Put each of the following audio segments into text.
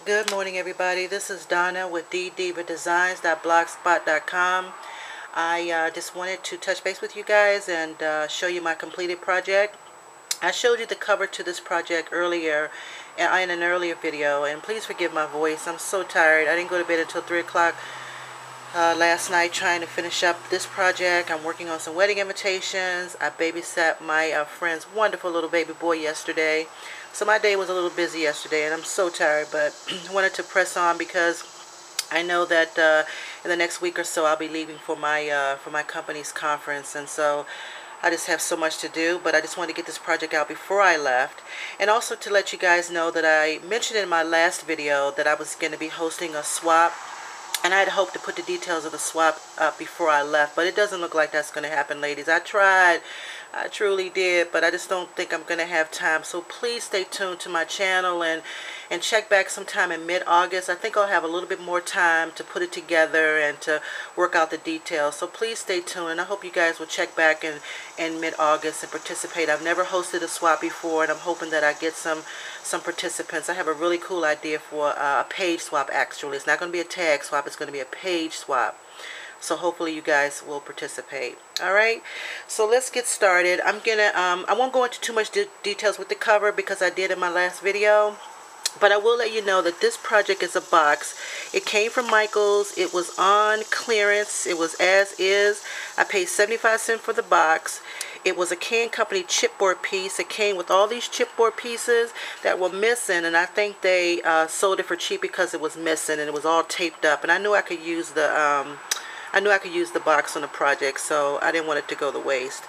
Good morning, everybody. This is Donna with dddivadesigns.blogspot.com. I just wanted to touch base with you guys and show you my completed project. I showed you the cover to this project earlier in an earlier video, and please forgive my voice. I'm so tired. I didn't go to bed until 3 o'clock last night trying to finish up this project. I'm working on some wedding invitations. I babysat my friend's wonderful little baby boy yesterday. So my day was a little busy yesterday, and I'm so tired, but I wanted to press on because I know that in the next week or so I'll be leaving for my company's conference, and so I just have so much to do. But I just wanted to get this project out before I left, and also to let you guys know that I mentioned in my last video that I was going to be hosting a swap. And I had hoped to put the details of the swap up before I left, but it doesn't look like that's going to happen, ladies. I tried. I truly did, but I just don't think I'm going to have time. So please stay tuned to my channel and check back sometime in mid-August. I think I'll have a little bit more time to put it together and to work out the details. So please stay tuned, and I hope you guys will check back in mid-August and participate. I've never hosted a swap before, and I'm hoping that I get some participants. I have a really cool idea for a page swap, actually. It's not going to be a tag swap. It's going to be a page swap. So hopefully you guys will participate. Alright, so let's get started. I won't go into too much details with the cover because I did in my last video. But I will let you know that this project is a box. It came from Michael's. It was on clearance. It was as is. I paid 75 cents for the box. It was a Can Company chipboard piece. It came with all these chipboard pieces that were missing, and I think they sold it for cheap because it was missing and it was all taped up. And I knew I could use the box on the project, so I didn't want it to go to waste.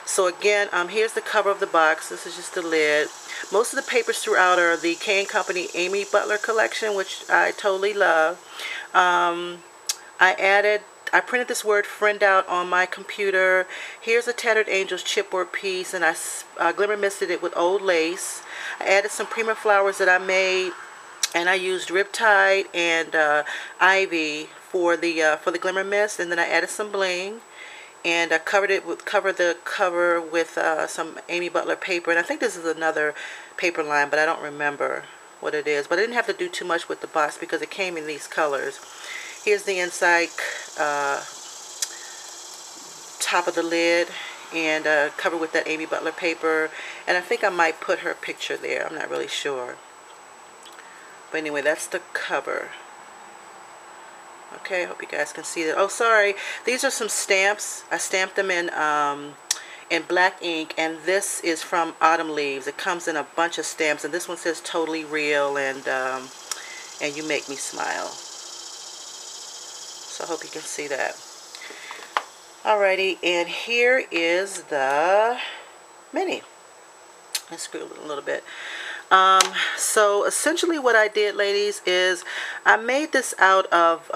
So again, here's the cover of the box. This is just the lid. Most of the papers throughout are the Can Company Amy Butler collection, which I totally love. I printed this word friend out on my computer. Here's a Tattered Angels chipboard piece, and I glimmer misted it with old lace. I added some Prima flowers that I made, and I used Riptide and Ivy for the glimmer mist, and then I added some bling, and I covered the cover with some Amy Butler paper, and I think this is another paper line, but I don't remember what it is. But I didn't have to do too much with the box because it came in these colors. Here's the inside top of the lid, and covered with that Amy Butler paper, and I think I might put her picture there. I'm not really sure. But anyway, that's the cover. Okay, I hope you guys can see that. Oh, sorry. These are some stamps. I stamped them in black ink, and this is from Autumn Leaves. It comes in a bunch of stamps, and this one says totally real and you make me smile. So I hope you can see that. Alrighty, and here is the mini. Let's screw it a little bit. So essentially what I did, ladies, is I made this out of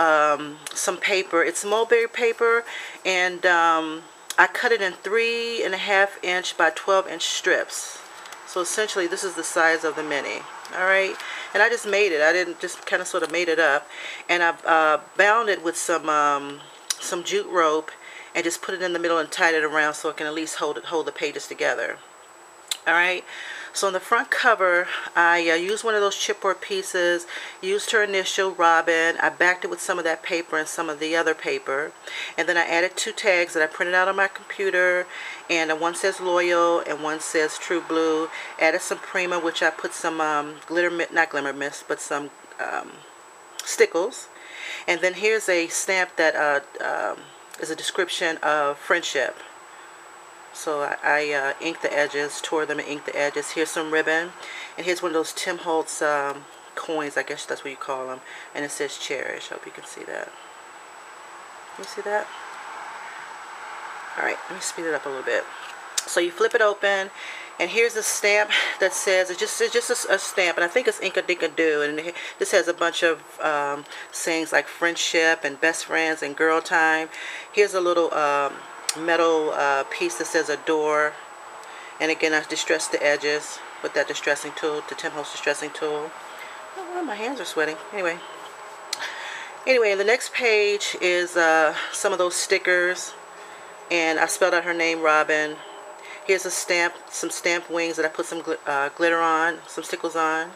some paper. It's mulberry paper, and I cut it in 3.5 inch by 12 inch strips. So essentially this is the size of the mini. Alright, and I just made it. I didn't just kind of sort of made it up, and I bound it with some jute rope and just put it in the middle and tied it around so it can at least hold the pages together. Alright, so on the front cover, I used one of those chipboard pieces, used her initial, Robin. I backed it with some of that paper and some of the other paper. And then I added 2 tags that I printed out on my computer. And one says Loyal and one says True Blue. Added some Prima, which I put some not glimmer mist, but some stickles. And then here's a stamp that is a description of friendship. So I inked the edges, tore them and inked the edges. Here's some ribbon. And here's one of those Tim Holtz coins, I guess that's what you call them. And it says Cherish. Hope you can see that. Can you see that? Alright, let me speed it up a little bit. So you flip it open, and here's a stamp that says, it's just a stamp, and I think it's Inka-Dinka-Doo, and this has a bunch of sayings like friendship and best friends and girl time. Here's a little metal piece that says Adore, and again I distressed the edges with that distressing tool, the Tim Holtz distressing tool. Oh, my hands are sweating. Anyway, the next page is some of those stickers, and I spelled out her name, Robin. Here's a stamp, some stamped wings that I put some glitter on, some stickles on.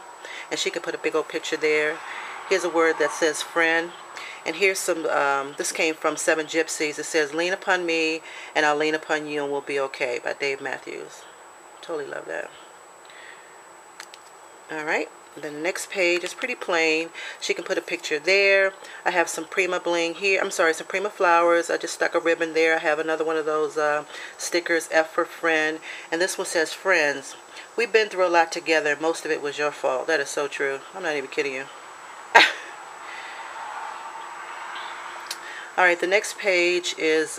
and she can put a big old picture there. Here's a word that says friend. And here's some, this came from Seven Gypsies. It says, lean upon me, and I'll lean upon you, and we'll be okay, by Dave Matthews. Totally love that. Alright, then the next page is pretty plain. She can put a picture there. I have some Prima bling here. I'm sorry, some Prima flowers. I just stuck a ribbon there. I have another one of those stickers, F for friend. And this one says, friends. We've been through a lot together. Most of it was your fault. That is so true. I'm not even kidding you. Alright, the next page is,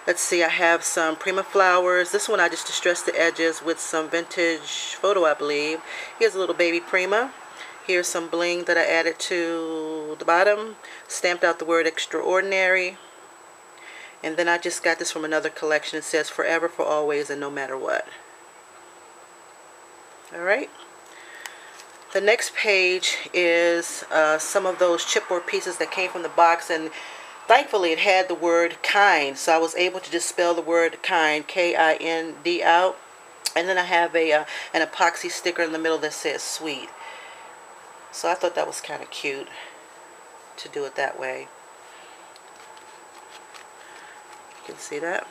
let's see, I have some Prima flowers. This one I just distressed the edges with some vintage photo, I believe. Here's a little baby Prima. Here's some bling that I added to the bottom. Stamped out the word extraordinary. And then I just got this from another collection. It says forever, for always, and no matter what. Alright. The next page is some of those chipboard pieces that came from the box, and thankfully it had the word kind, so I was able to just spell the word kind, K-I-N-D out. And then I have an epoxy sticker in the middle that says sweet. So I thought that was kind of cute to do it that way. You can see that.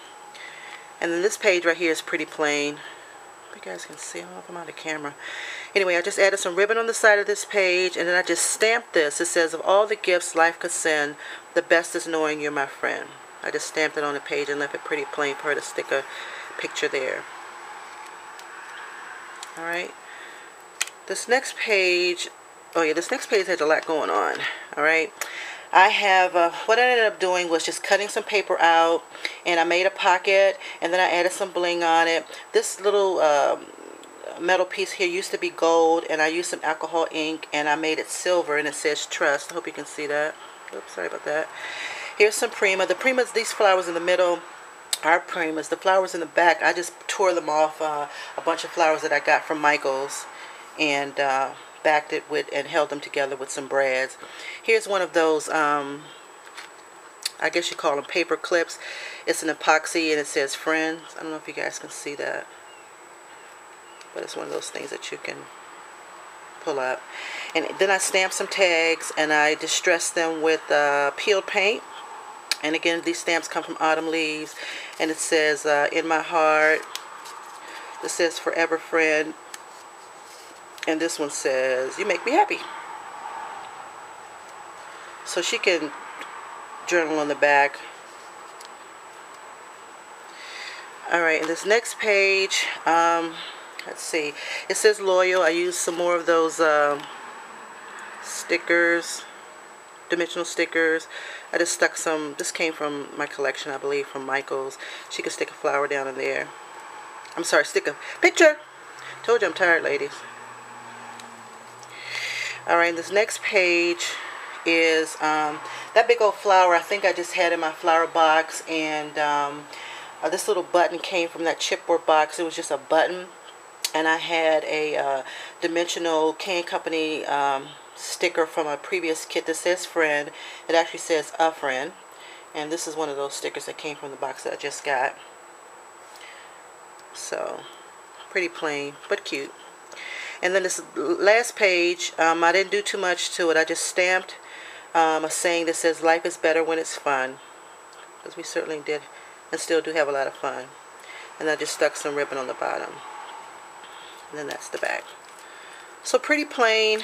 And then this page right here is pretty plain. You guys can see. I don't know if I'm on the camera. Anyway, I just added some ribbon on the side of this page, and then I just stamped this. It says, of all the gifts life could send, the best is knowing you're my friend. I just stamped it on the page and left it pretty plain for her to stick a picture there. Alright. This next page, oh yeah, this next page has a lot going on. Alright. I have, what I ended up doing was just cutting some paper out, and I made a pocket, and then I added some bling on it. This little metal piece here used to be gold, and I used some alcohol ink, and I made it silver, and it says trust. I hope you can see that. Oops, sorry about that. Here's some Prima. The Primas, these flowers in the middle are Primas. The flowers in the back, I just tore them off, a bunch of flowers that I got from Michael's, and backed it with and held them together with some brads. Here's one of those, I guess you call them paper clips. It's an epoxy, and it says friends. I don't know if you guys can see that, but it's one of those things that you can pull up. And then I stamped some tags, and I distressed them with peeled paint. And again, these stamps come from Autumn Leaves, and it says in my heart. This says forever friend, and this one says you make me happy. So she can journal on the back. Alright, and this next page, let's see, it says loyal. I used some more of those stickers, dimensional stickers. I just stuck some, this came from my collection, I believe, from Michael's. She could stick a flower down in there. I'm sorry, stick a picture. Told you I'm tired, ladies. Alright, this next page is that big old flower I think I just had in my flower box, and this little button came from that chipboard box. It was just a button, and I had a dimensional Can Company sticker from a previous kit that says friend. It actually says a friend, and this is one of those stickers that came from the box that I just got. So pretty plain but cute. And then this last page, I didn't do too much to it. I just stamped a saying that says life is better when it's fun, because we certainly did and still do have a lot of fun. And I just stuck some ribbon on the bottom, and then that's the back. So pretty plain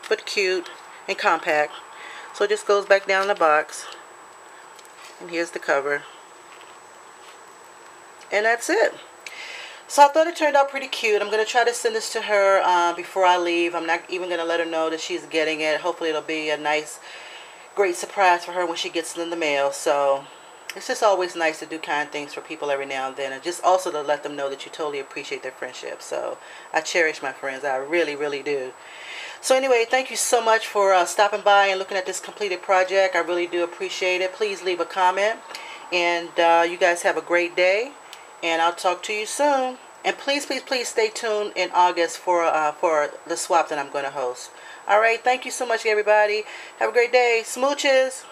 but cute and compact. So it just goes back down in the box, and here's the cover, and that's it. So I thought it turned out pretty cute. I'm going to try to send this to her before I leave. I'm not even going to let her know that she's getting it. Hopefully it'll be a nice, great surprise for her when she gets it in the mail. So it's just always nice to do kind things for people every now and then. And just also to let them know that you totally appreciate their friendship. So I cherish my friends. I really, really do. So anyway, thank you so much for stopping by and looking at this completed project. I really do appreciate it. Please leave a comment. And you guys have a great day. And I'll talk to you soon. And please, please, please stay tuned in August for the swap that I'm going to host. All right. Thank you so much, everybody. Have a great day. Smooches.